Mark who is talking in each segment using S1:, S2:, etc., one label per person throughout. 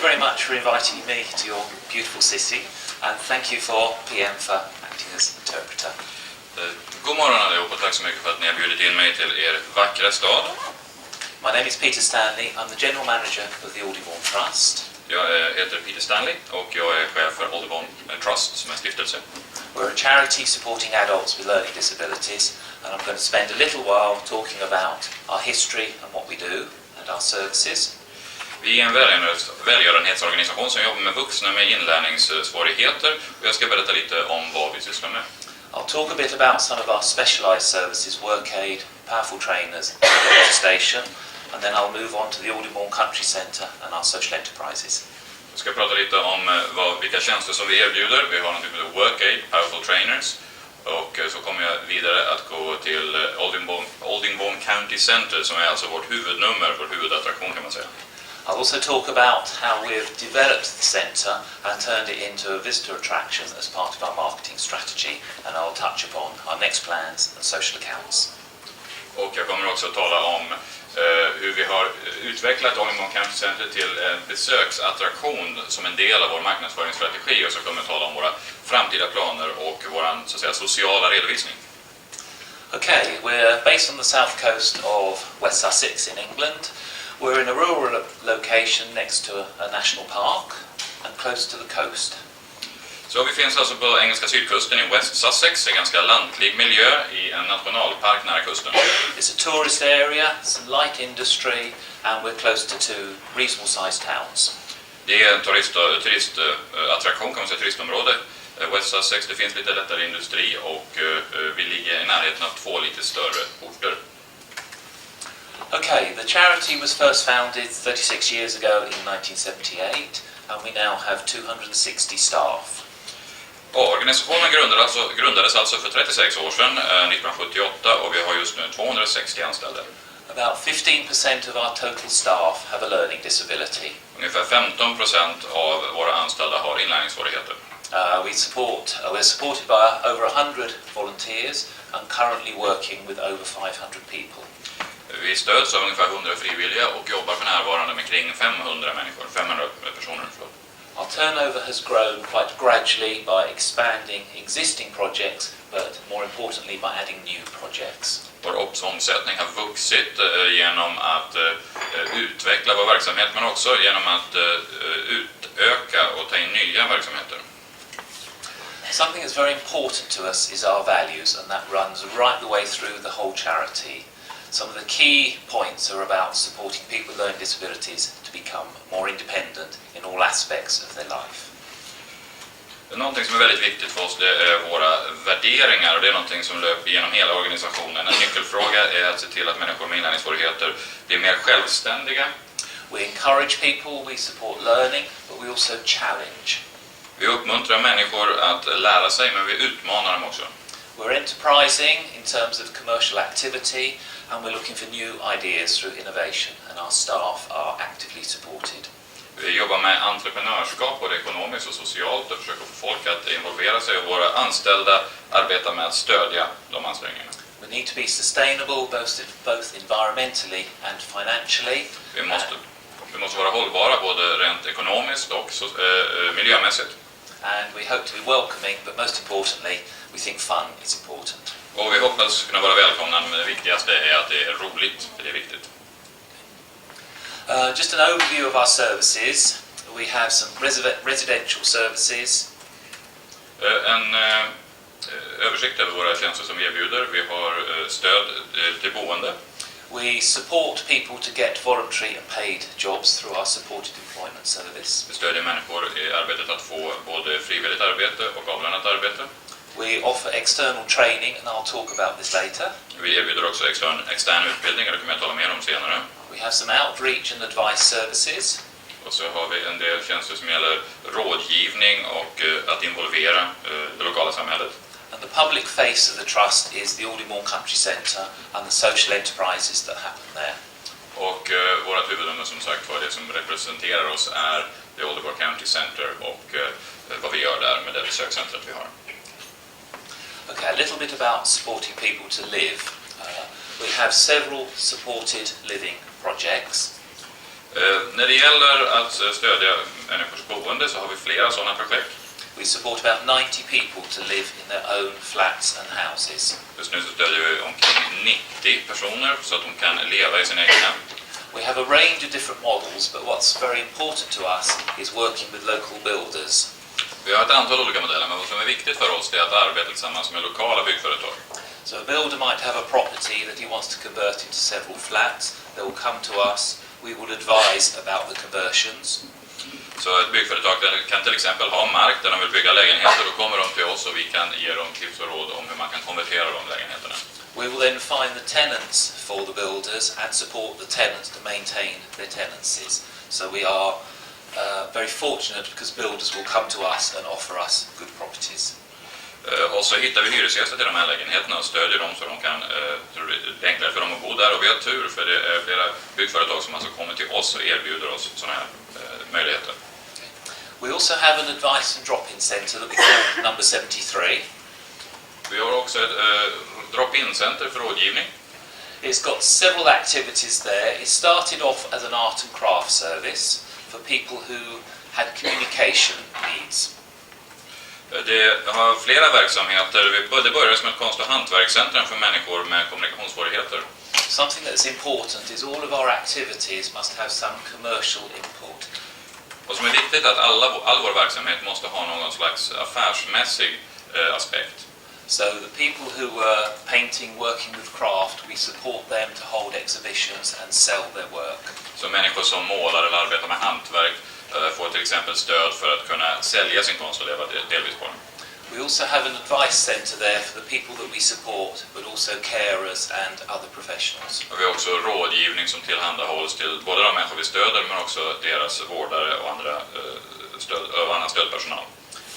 S1: very much for inviting me to your beautiful city, and thank you for PM for acting as interpreter.
S2: God morgon allihop och tack så mycket för att ni har bjudit in mig till er vackra stad.
S1: My name is Peter Stanley. I'm the General Manager of the Aldingbourne Trust.
S2: Jag heter Peter Stanley och jag är chef för Aldingbourne Trust som är en stiftelse.
S1: We're a charity supporting adults with learning disabilities, and I'm going to spend a little while talking about our history and what we do and our services.
S2: Vi är en välgörenhetsorganisation som jobbar med vuxna med inlärningssvårigheter och jag ska berätta lite om vad vi sysslar med.
S1: I'll talk a bit about some of our specialised services, work aid, powerful trainers, station, and then I'll move on to the Aldingbourne Country Centre and our social enterprises.
S2: Jag ska prata lite om vilka tjänster som vi erbjuder. Vi har naturligtvis work aid, powerful trainers, och så kommer jag vidare att gå till Aldingbourne County Centre som är alltså vårt huvudnummer, vår huvudattraktion kan man säga.
S1: I'll also talk about how we've developed the centre and turned it into a visitor attraction as part of our marketing strategy, and I'll touch upon our next plans and social accounts.
S2: Och jag kommer också att tala om hur vi har utvecklat Aldingbourne County Centre till en besöksattraktion som en del av vår marknadsföringsstrategi, och så kommer jag tala om våra framtida planer och vår så att säga sociala redovisning.
S1: Okay, we're based on the south coast of West Sussex in England. We're in a rural location next to a national park and close to the coast.
S2: Så vi finns alltså på engelska sydkusten i West Sussex, en ganska lantlig miljö i en nationalpark nära kusten.
S1: It's a tourist area, some light industry, and we're close to two reasonable sized towns.
S2: Det är en turistattraktion, kan man säga, turistområde. West Sussex, det finns lite lättare industri och vi ligger i närheten av två lite större orter.
S1: Okay, the charity was first founded 36 years ago in 1978, and we now have 260 staff.
S2: Organisationen grundades alltså för 36 år sedan, 1978, och vi har just nu 260 anställda.
S1: About 15% of our total staff have a learning disability.
S2: Ungefär 15% av våra anställda har inlärningssvårigheter.
S1: We're supported by over 100 volunteers and currently working with over 500 people.
S2: Vi stöds av ungefär 100 frivilliga och jobbar för närvarande med kring 500 personer.
S1: Our turnover has grown quite gradually by expanding existing projects, but more importantly by adding new projects.
S2: Vår omsättning har vuxit genom att utveckla vår verksamhet, men också genom att utöka och ta in nya verksamheter.
S1: Something that's very important to us is our values, and that runs right the way through the whole charity. Some of the key points are about supporting people with learning disabilities to become more independent in all aspects of their life.
S2: Någonting som är väldigt viktigt för oss, det är våra värderingar, och det är någonting som löper genom hela organisationen. En nyckelfråga är att se till att människor med inlärningssvårigheter blir mer självständiga.
S1: We encourage people, we support learning, but we also challenge.
S2: Vi uppmuntrar människor att lära sig, men vi utmanar dem också.
S1: We're enterprising in terms of commercial activity, and we're looking for new ideas through innovation, and our staff are actively supported.
S2: Vi jobbar med entreprenörskap, både ekonomiskt och socialt, och försöker få folk att involvera sig, och våra anställda arbetar med att stödja de ansträngningarna.
S1: We need to be sustainable both environmentally and financially.
S2: Vi måste vara hållbara både rent ekonomiskt och miljömässigt.
S1: And we hope to be welcoming, but most importantly, we think fun is important.
S2: Och vi hoppas kunna vara välkomnande, men det viktigaste är att det är roligt, för det är viktigt.
S1: Just an overview of our services. We have some residential services.
S2: En översikt över våra tjänster som vi erbjuder. Vi har stöd till boende.
S1: We support people to get voluntary and paid jobs through our supported employment service.
S2: Vi stödjer människor i arbetet att få både frivilligt arbete och avlönat arbete.
S1: We offer external training, and I'll talk about this later.
S2: Vi erbjuder också extern utbildning, och det kommer jag tala mer om senare.
S1: We have some outreach and advice services.
S2: Och så har vi en del tjänster som gäller rådgivning och att involvera det lokala samhället.
S1: And the public face of the trust is the Aldingbourne Country Centre and the social enterprises that happen there.
S2: Och vårt huvudnummer, som sagt, för det som representerar oss är the Aldingbourne County Centre och vad vi gör där med det besökscentret vi har.
S1: Okay, a little bit about supporting people to live. We have several supported living projects.
S2: När det gäller att stödja människors boende så har vi flera sådana projekt.
S1: We support about 90 people to live in their own flats and houses.
S2: Just nu så stödjer vi omkring 90 personer så att de kan leva i sin egen hem.
S1: We have a range of different models, but what's very important to us is working with local builders.
S2: Vi har ett antal olika modeller, men vad som är viktigt för oss är att arbeta tillsammans med lokala byggföretag.
S1: So a builder might have a property that he wants to convert into several flats. They will come to us. We will advise about the conversions.
S2: Så ett byggföretag kan till exempel ha mark där de vill bygga lägenheter, då kommer de till oss och vi kan ge dem tips och råd om hur man kan konvertera de lägenheterna.
S1: We will then find the tenants for the builders and support the tenants to maintain their tenancies. So we are very fortunate because builders will come to us and offer us good properties.
S2: Och så hittar vi hyresgäster till de här lägenheterna och stödjer dem så de kan det är enklare för dem att bo där. Och vi har tur för det är flera byggföretag som alltså kommer till oss och erbjuder oss sådana här möjligheter.
S1: We also have an advice and drop-in centre that we call number 73.
S2: Vi har också ett drop-in-center för rådgivning.
S1: It's got several activities there. It started off as an art and craft service for people who had communication needs.
S2: Det har flera verksamheter. Det började som ett konst- och hantverkscentrum för människor med kommunikationssvårigheter.
S1: Something that's important is all of our activities must have some commercial input.
S2: Och som är viktigt att all vår verksamhet måste ha någon slags affärsmässig aspekt.
S1: So the people who are painting, working with craft, we support them to hold exhibitions and sell their work.
S2: Så människor som målar eller arbetar med hantverk får till exempel stöd för att kunna sälja sin konst och leva delvis på den.
S1: We also have an advice centre there for the people that we support, but also carers and other professionals.
S2: Och vi har också rådgivning som tillhandahålls till både de människor vi stöder men också deras vårdare och annan stödpersonal.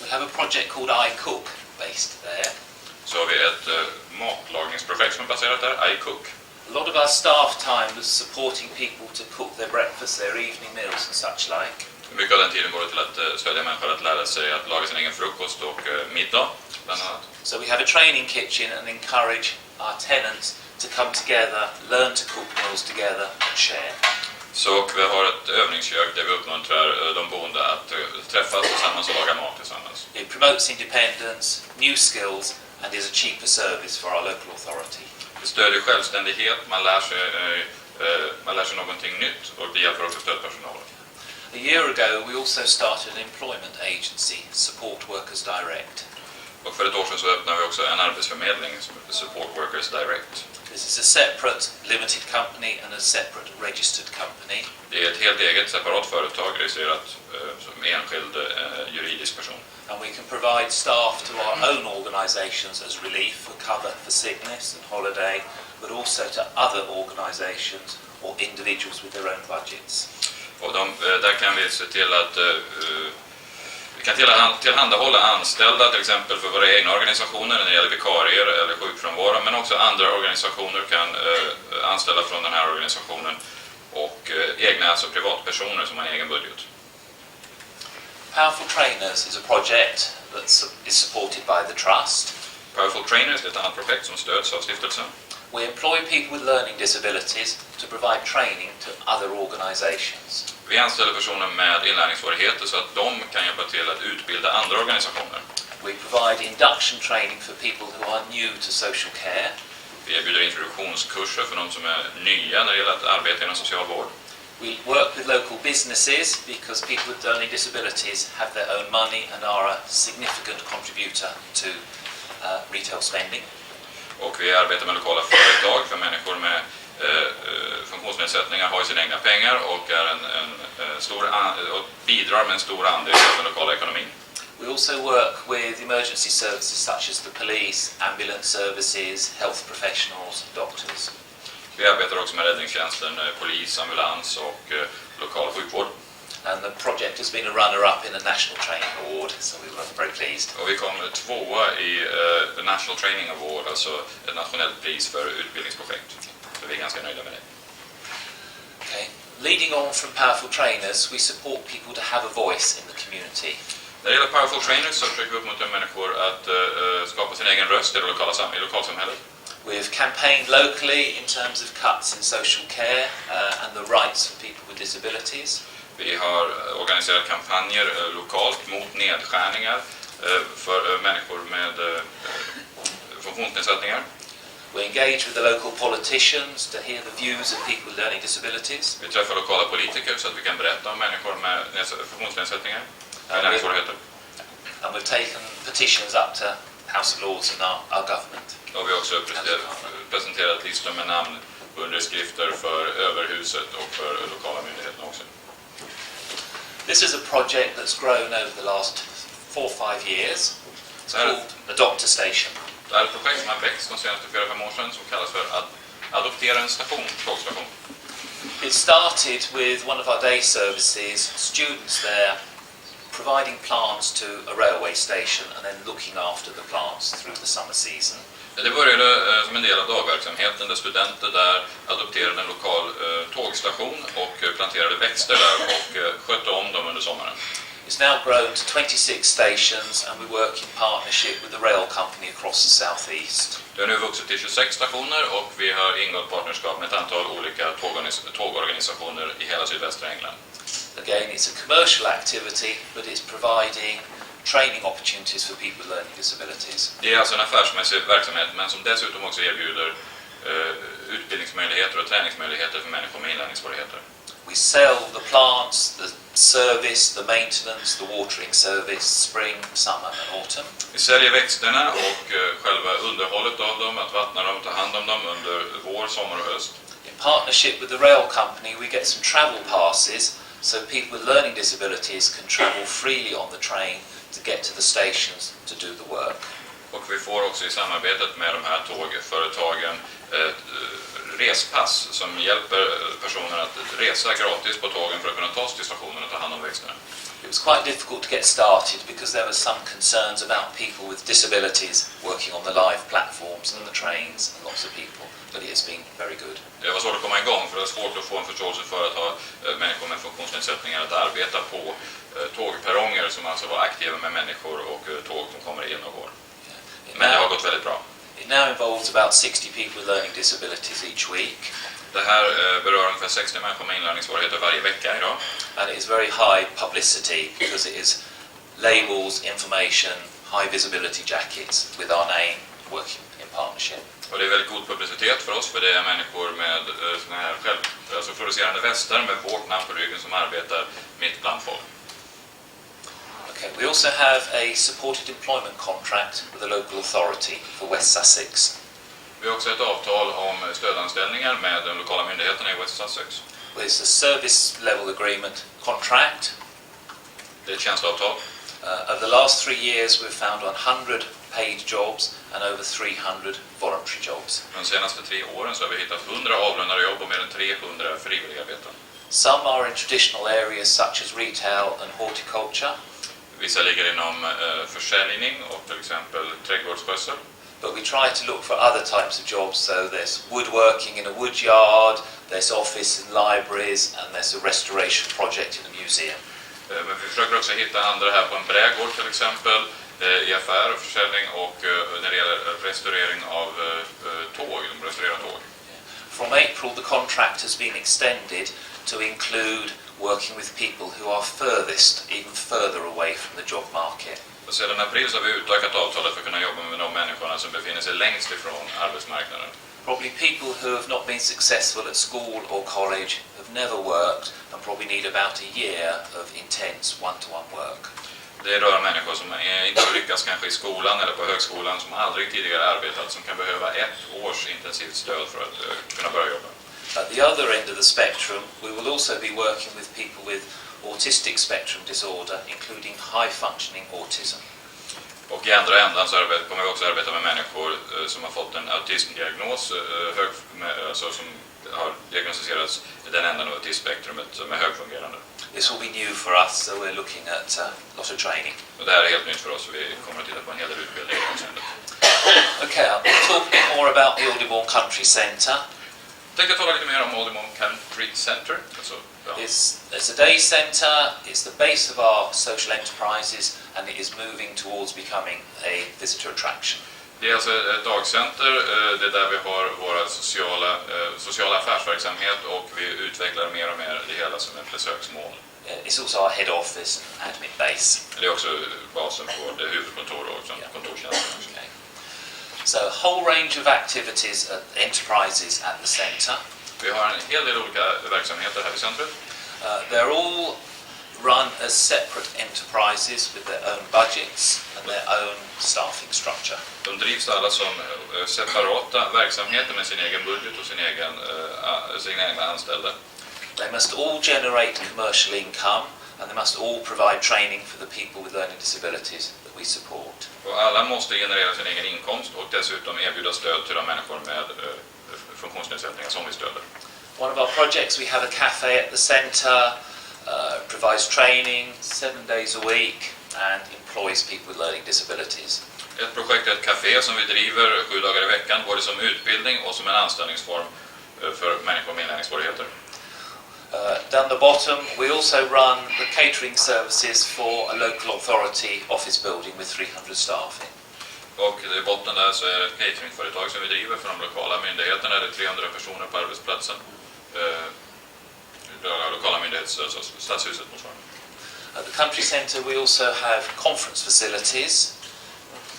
S1: We have a project called I Cook based there.
S2: Så har vi ett matlagningsprojekt som är baserat där, I Cook.
S1: A lot of our staff time was supporting people to cook their breakfast, their evening meals and such like.
S2: Mycket av den tiden går det till att stödja människor att lära sig att laga sin egen frukost och middag, bland annat.
S1: So we have a training kitchen and encourage our tenants to come together, learn to cook meals together and share.
S2: Så vi har ett övningskök där vi uppmuntrar de boende att träffas tillsammans och laga mat tillsammans.
S1: It promotes independence, new skills and is a cheaper service for our local authority.
S2: Det stödjer självständighet, man lär sig någonting nytt och det hjälper också stödpersonalen.
S1: A year ago we also started an employment agency, Support Workers Direct.
S2: Och för ett år sedan så öppnade vi också en arbetsförmedling, Support Workers Direct.
S1: This is a separate limited company and a separate registered company.
S2: Det är ett helt eget separat företag registrerat som enskild juridisk person.
S1: And we can provide staff to our own organisations as relief for cover for sickness and holiday, but also to other organisations or individuals with their own budgets.
S2: Och där kan vi se till att vi kan tillhandahålla anställda till exempel för våra egna organisationer när det gäller vikarier eller sjukfrånvaro, men också andra organisationer kan anställa från den här organisationen och egna, alltså privatpersoner som har en egen budget.
S1: Powerful Trainers is a project that is supported by the Trust.
S2: Powerful Trainers är ett annat projekt som stöds av stiftelsen.
S1: We employ people with learning disabilities to provide training to other organisations.
S2: Vi anställer personer med inlärningssårigheter så att de kan hjälpa till att utbilda andra organisationer.
S1: We provide induction training for people who are new to social care.
S2: Vi erbjuder introduktionskurser för de som är nya när det gäller att arbeta inom socialvård.
S1: We work with local businesses because people with learning disabilities have their own money and are a significant contributor to retail spending.
S2: Och vi arbetar med lokala företag för människor med funktionsnedsättningar har sina egna pengar och och bidrar med en stor andel av den lokala ekonomin.
S1: We also work with emergency services such as the police, ambulance services, health professionals, doctors.
S2: Vi arbetar också med räddningstjänsten, polis, ambulans och lokal sjukvård.
S1: And the project has been a runner-up in a national training award, so we were very pleased.
S2: Och vi kom tvåa i the National Training Award, alltså ett nationellt pris för utbildningsprojekt. Så vi är ganska nöjda med det.
S1: Okay. Leading on from Powerful Trainers, we support people to have a voice in the community.
S2: När det gäller Powerful Trainers så försöker vi uppmuntra människor att skapa sin egen röst i lokalsamhället.
S1: We've campaigned locally in terms of cuts in social care and the rights of people with disabilities.
S2: Vi har organiserat kampanjer lokalt mot nedskärningar för människor med funktionsnedsättningar.
S1: We engage with the local politicians to hear the views of people with learning disabilities.
S2: Vi träffar lokala politiker så att vi kan berätta om människor med funktionsnedsättningar, inlärningssårigheter.
S1: And we've taken petitions up to House of Lords and our government.
S2: Och vi har också presenterat listor med namnunderskrifter för överhuset och för lokala myndigheterna också.
S1: This is a project that's grown over the last 4 or 5 years. It's called the Doctor Station.
S2: Det är ett projekt som har växt de senaste 4-5 år sedan som kallas för adoptera en station, tågstation.
S1: It started with one of our day services, students there providing plants to a railway station and then looking after the plants through the summer season.
S2: Det började som en del av dagverksamheten där studenter där adopterade en lokal tågstation och planterade växter där och skötte om dem under sommaren.
S1: It's now grown to 26 stations and we work in partnership with the rail company across the southeast.
S2: Det har nu vuxit till 26 stationer och vi har ingått partnerskap med ett antal olika tågorganisationer i hela sydvästra England.
S1: Again, it's a commercial activity, but it's providing training opportunities for people with learning disabilities.
S2: Det är alltså en affärsmässig verksamhet men som dessutom också erbjuder utbildningsmöjligheter och träningsmöjligheter för människor med inlärningssvårigheter.
S1: We sell the plants, the service, the maintenance, the watering service, spring, summer and autumn.
S2: Vi säljer växterna och själva underhållet av dem, att vattna dem och ta hand om dem under vår, sommar och höst.
S1: In partnership with the rail company, we get some travel passes so people with learning disabilities can travel freely on the train to get to the stations to do the work.
S2: Och vi får också i samarbetet med de här tågföretagen respass som hjälper personer att resa gratis på tågen för att kunna ta sig till stationen och ta hand om växterna.
S1: It was quite difficult to get started because there were some concerns about people with disabilities working on the live platforms and the trains and lots of people, but it has been very good.
S2: Det var svårt att komma igång för det var svårt att få en förståelse för att ha människor med funktionsnedsättningar att arbeta på tågperronger som alltså var aktiva med människor och tåg som kommer in och går. Men det har gått väldigt bra.
S1: It now involves about 60 people with learning disabilities each week.
S2: Det här berör ungefär 60 människor med inlärningssvårigheter varje vecka idag.
S1: And it is very high publicity because it is labels, information, high visibility jackets with our name working in partnership.
S2: Och det är väldigt god publicitet för oss för det är människor med såna här alltså fluorescerande västar med vårt namn på ryggen som arbetar mitt bland folk.
S1: Okay, we also have a supported employment contract with a local authority for West Sussex.
S2: Vi har också ett avtal om stödanställningar med de lokala myndigheterna i West Sussex.
S1: It's a service level agreement contract.
S2: Det är ett tjänsteavtal.
S1: Over the last 3 years we've found 100 paid jobs and over 300 voluntary jobs.
S2: De senaste 3 åren så har vi hittat 100 avlönade jobb och mer än 300 frivilliga arbeten.
S1: Some are in traditional areas such as retail and horticulture.
S2: Vissa ligger inom försäljning och till exempel trädgårdsskötsel.
S1: But we try to look for other types of jobs, so there's woodworking in a woodyard, there's office and libraries, and there's a restoration project in the museum.
S2: Men vi försöker också hitta andra här på en brädgård till exempel, i affär och försäljning och när det gäller restaurering av tåg, de restaurerar tåg.
S1: From April the contract has been extended to include working with people who are furthest, even further away from the job market.
S2: Och sedan april så har vi utökat avtalet för att kunna jobba med de människorna som befinner sig längst ifrån arbetsmarknaden.
S1: Probably people who have not been successful at school or college, have never worked, and probably need about a year of intense one-to-one work.
S2: Det rör människor som inte har lyckats kanske i skolan eller på högskolan, som aldrig tidigare arbetat, som kan behöva 1 års intensivt stöd för att kunna börja jobba.
S1: At the other end of the spectrum, we will also be working with people with autistic spectrum disorder, including high-functioning autism.
S2: Och i andra ändan så kommer vi också arbeta med människor som har fått en autismdiagnos, alltså som har diagnostiserats i den änden av autismspektrumet som är högfungerande.
S1: This will be new for us, so we're looking at a lot of training.
S2: Och det här är helt nytt för oss, vi kommer att titta på en hel del utbildning.
S1: Okay, I'll talk a bit more about the Aldingbourne Country Centre.
S2: Jag tänkte tala lite mer om Aldingbourne Country Centre. Alltså, ja.
S1: It's a day centre, it's the base of our social enterprises, and it is moving towards becoming a visitor attraction.
S2: Det är alltså ett dagcenter, det är där vi har våra sociala affärsverksamhet och vi utvecklar mer och mer det hela som ett besöksmål.
S1: It's also our head office and admin base.
S2: Det är också basen på det huvudkontor och kontorstjänster.
S1: Okay. So a whole range of activities at enterprises at the centre.
S2: Vi har en hel del olika verksamheter här i centret.
S1: They're all run as separate enterprises with their own budgets and their own staffing structure.
S2: De drivs alla som separata verksamheter med sin egen budget och sina egna anställda.
S1: They must all generate commercial income and they must all provide training for the people with learning disabilities that we support.
S2: Och alla måste generera sin egen inkomst och dessutom erbjuda stöd till de människor med funktionsnedsättningar som vi stöder.
S1: One of our projects, we have a cafe at the centre, provides training 7 days a week and employs people with learning disabilities.
S2: Ett projekt är ett café som vi driver 7 dagar i veckan, både som utbildning och som en anställningsform för människor med inlärningssårigheter.
S1: Down the bottom, we also run the catering services for a local authority office building with 300 staff in.
S2: Och i botten där så är det ett cateringföretag som vi driver för de lokala myndigheterna. Det är 300 personer på arbetsplatsen. Lokala myndigheter, alltså stadshuset motsvarande.
S1: At the country centre we also have conference facilities.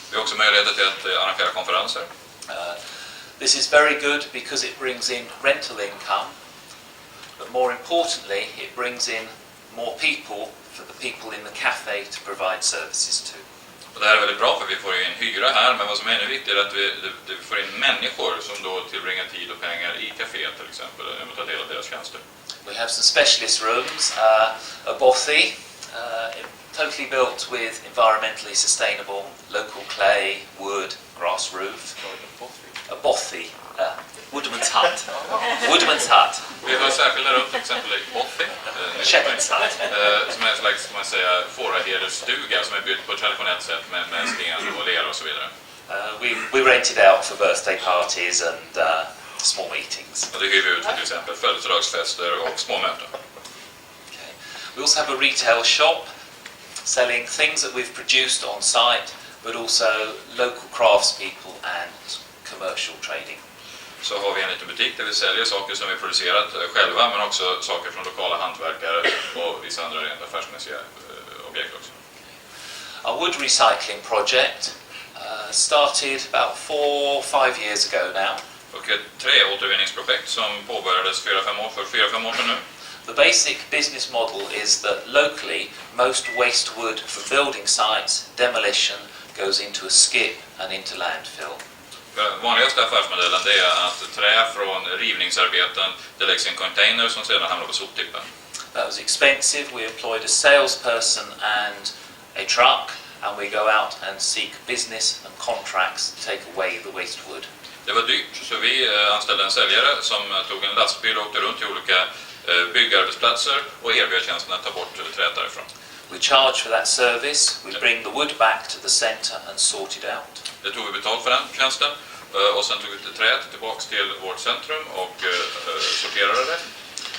S2: Vi har också möjligheter till att arrangera konferenser.
S1: This is very good because it brings in rental income, but more importantly it brings in more people for the people in the cafe to provide services to.
S2: Och det här är väldigt bra för vi får in hyra här, men vad som är ännu viktigare är att vi får in människor som då tillbringar tid och pengar i kaféet till exempel, och tar del av deras tjänster.
S1: We have some specialist rooms, a bothy, totally built with environmentally sustainable local clay, wood, grass roof. A bothy, woodman's hut. Woodman's hut.
S2: Vi har särskilda rum, till exempel i bothy.
S1: Shepherd's hut.
S2: Som är en slags, kan man säga, fåraherdesstuga som är byggd på ett traditionellt sätt med sten och lera och så vidare.
S1: We rent it out for birthday parties and small meetings.
S2: Och det hyr vi ut för till exempel födelsedagsfester och små möten.
S1: Okay. We also have a retail shop selling things that we've produced on site, but also local craftspeople and commercial trading.
S2: Så har vi en liten butik där vi säljer saker som vi producerat själva, men också saker från lokala hantverkare och vissa andra rent affärsmässiga objekt också.
S1: Our wood recycling project started about 4-5 years ago now.
S2: Och ett träåtervinningsprojekt som påbörjades 4-5 år sedan nu.
S1: The basic business model is that locally most waste wood from building sites, demolition, goes into a skip and into landfill.
S2: Den vanligaste affärsmodellen det är att trä från rivningsarbeten det läggs i en container som sedan hamnar på soptippen.
S1: That was expensive. We employed a salesperson and a truck, and we go out and seek business and contracts to take away the waste wood.
S2: Det var dyrt, så vi anställde en säljare som tog en lastbil och åkte runt till olika byggarbetsplatser och erbjöd tjänsten att ta bort träet därifrån.
S1: We charge for that service. We bring the wood back to the centre and sort it out.
S2: Det tog vi betalt för den tjänsten och sen tog vi träet tillbaks till vårt centrum och sorterade det.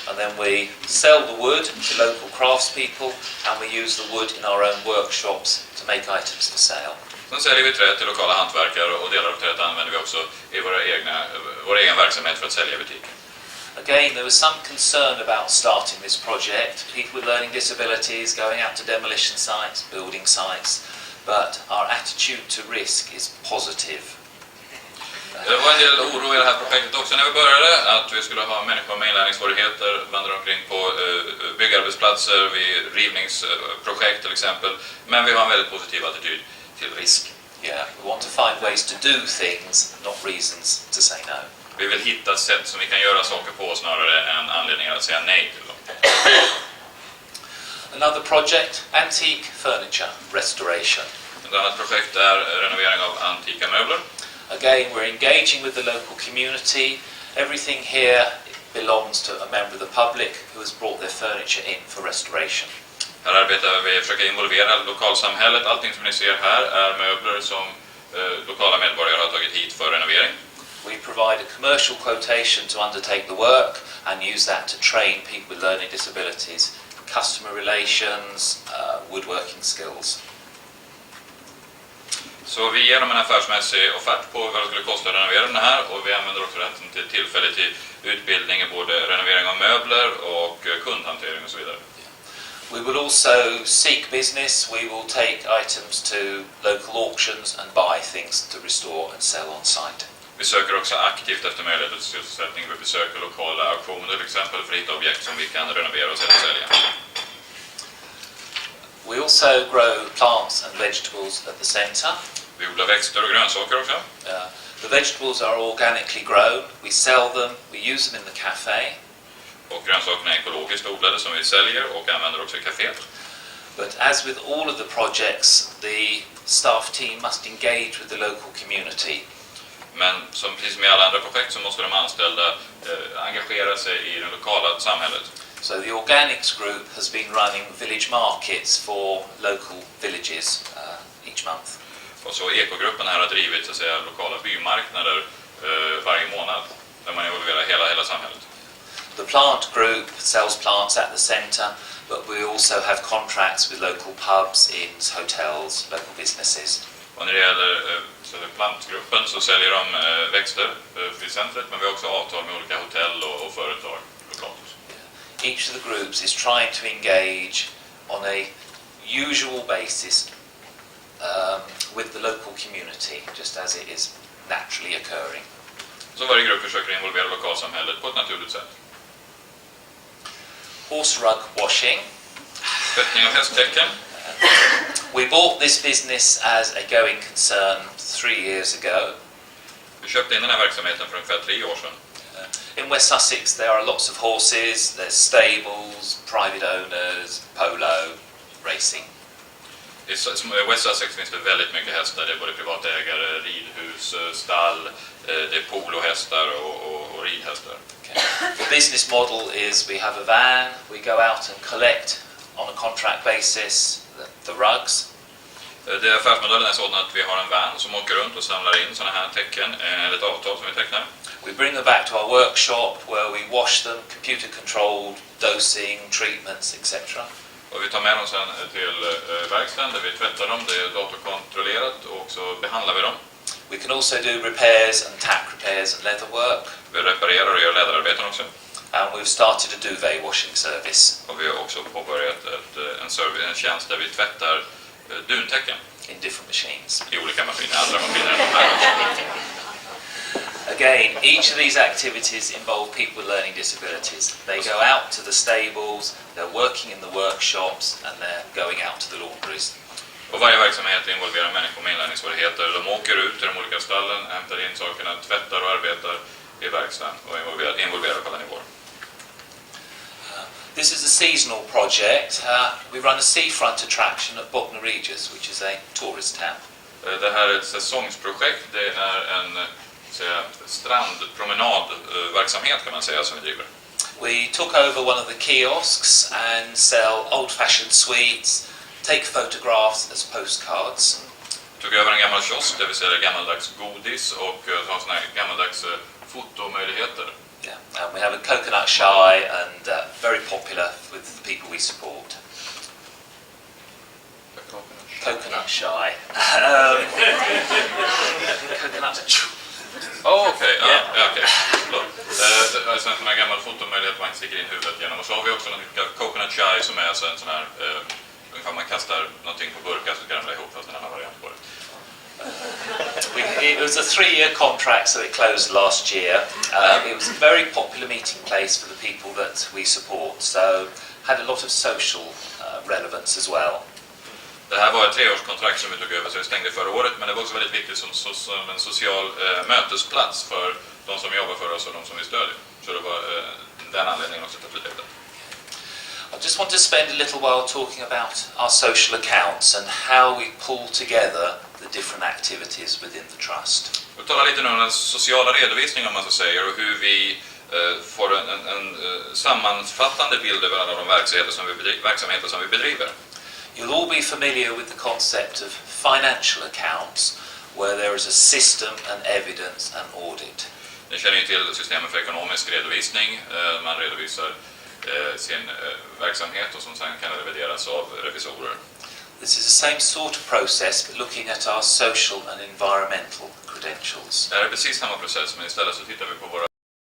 S1: And then we sell the wood to local craftspeople, and we use the wood in our own workshops to make items for sale.
S2: Sen säljer vi trä till lokala hantverkare och delar av träet använder vi också i vår egen verksamhet för att sälja i butiken.
S1: Again, there was some concern about starting this project. People with learning disabilities going out to demolition sites, building sites, but our attitude to risk is positive.
S2: Det var en del oro i det här projektet också när vi började, att vi skulle ha människor med inlärningssvårigheter vandra omkring på byggarbetsplatser, vid rivningsprojekt till exempel. Men vi har en väldigt positiv attityd till risk.
S1: Yeah, we want to find ways to do things, not reasons to say no.
S2: Vi vill hitta sätt som vi kan göra saker på snarare än anledningar att säga nej till dem.
S1: Another project, antique furniture restoration.
S2: Ett annat projekt är renovering av antika möbler.
S1: Again, we're engaging with the local community. Everything here belongs to a member of the public who has brought their furniture in for restoration.
S2: Här arbetar vi försöka involvera lokalsamhället. Allting som ni ser här är möbler som lokala medborgare har tagit hit för renovering.
S1: We provide a commercial quotation to undertake the work and use that to train people with learning disabilities, customer relations, woodworking skills.
S2: Så vi ger dem en affärsmässig offert på vad det skulle kosta att renovera den här, och vi använder också rätten till tillfälle till utbildning i både renovering av möbler och kundhantering och så vidare.
S1: We will also seek business. We will take items to local auctions and buy things to restore and sell on site.
S2: Vi söker också aktivt efter möjligheter till sysselsättning. Vi besöker lokala auktioner till exempel för att hitta objekt som vi kan renovera och sedan sälja.
S1: We also grow plants and vegetables at the centre.
S2: Vi odlar växter och grönsaker också.
S1: The vegetables are organically grown. We sell them. We use them in the cafe.
S2: Och grönsakerna är ekologiskt odlade som vi säljer och använder också i kaféet.
S1: But as with all of the projects, the staff team must engage with the local community.
S2: Men precis som i alla andra projekt så måste de anställda engagera sig i det lokala samhället.
S1: So the organics group has been running village markets for local villages each month.
S2: Och så ekogruppen här har drivit så att säga lokala bymarknader varje månad där man involverar hela samhället.
S1: The plant group sells plants at the centre, but we also have contracts with local pubs, inns, hotels, local businesses.
S2: Och när det gäller plantgruppen så säljer de växter vid centret, men vi har också avtal med olika hotell och företag lokalt.
S1: Each of the groups is trying to engage on a usual basis with the local community, just as it is naturally occurring.
S2: Så varje grupp försöker involvera lokalsamhället på ett naturligt sätt.
S1: Horse rug washing.
S2: Tvättning av hästtäcken.
S1: We bought this business as a going concern 3 years ago.
S2: Vi köpte in den här verksamheten för ungefär 3 år sedan.
S1: In West Sussex there are lots of horses, there's stables, private owners, polo, racing.
S2: I West Sussex finns det väldigt mycket hästar. Det är både privatägare, ridhus, stall, det är polohästar och ridhästar.
S1: Okay. The business model is we have a van, we go out and collect on a contract basis the rugs.
S2: Affärsmodellen är sådan att vi har en van som åker runt och samlar in sådana här tecken eller ett avtal som vi tecknar.
S1: We bring them back to our workshop where we wash them, computer controlled, dosing, treatments, etc.
S2: Och vi tar med dem sen till verkstaden där vi tvättar dem, det är datorkontrollerat och så behandlar vi dem.
S1: We can also do repairs and tack repairs and leather work.
S2: Vi reparerar och gör läderarbeten också.
S1: And we've started a duvet washing service.
S2: Och vi har också påbörjat en tjänst där vi tvättar duntäcken.
S1: In different machines.
S2: I olika maskiner, andra maskiner än de här också.
S1: Again, each of these activities involve people with learning disabilities. They go out to the stables, they're working in the workshops, and they're going out to the laundries.
S2: Och varje verksamhet involverar människor med inlärningssvårigheter. De åker ut till de olika stallen, hämtar in sakerna, tvättar och arbetar i verkstaden och involverar på alla nivåer.
S1: This is a seasonal project. We run a seafront attraction at Bognor Regis, which is a tourist town.
S2: Det här är ett säsongsprojekt. Det är en strandpromenadverksamhet kan man säga som vi driver.
S1: We took over one of the kiosks and sell old-fashioned sweets, take photographs as postcards.
S2: Vi tog över en gammal kiosk där vi säljer gammaldags godis och har såna här gammaldags fotomöjligheter.
S1: Yeah, and we have a coconut shy and very popular with the people we support. Coconut shy. Coconut.
S2: Okej. Sen sån här gammal fotomöjlighet man sticker in huvudet genom. Och så har vi också något coconut shy som är en sån här ungefär man kastar någonting på burkar så ska de ihop fast en annan variant på det.
S1: It was a 3-year contract, so it closed last year. It was a very popular meeting place for the people that we support, so had a lot of social relevance as well.
S2: Det här var ett 3-årskontrakt som vi tog över så vi stängde förra året, men det var också väldigt viktigt som en social mötesplats för de som jobbar för oss och de som vi stödjer. Så det var den anledningen också att vi blev det.
S1: I just want to spend a little while talking about our social accounts and how we pull together the different activities within the trust.
S2: Vi talar lite nu om den sociala redovisningen om man så säger och hur vi får en sammanfattande bild över alla de verksamheter som vi bedriver.
S1: You'll all be familiar with the concept of financial accounts where there is a system and evidence and audit.
S2: Ni känner ju till systemet för ekonomisk redovisning. Man redovisar sin verksamhet och som sedan kan revideras av revisorer.
S1: This is the same sort of process, but looking at our social and environmental credentials.
S2: Det här är precis samma process, men istället så tittar vi på våra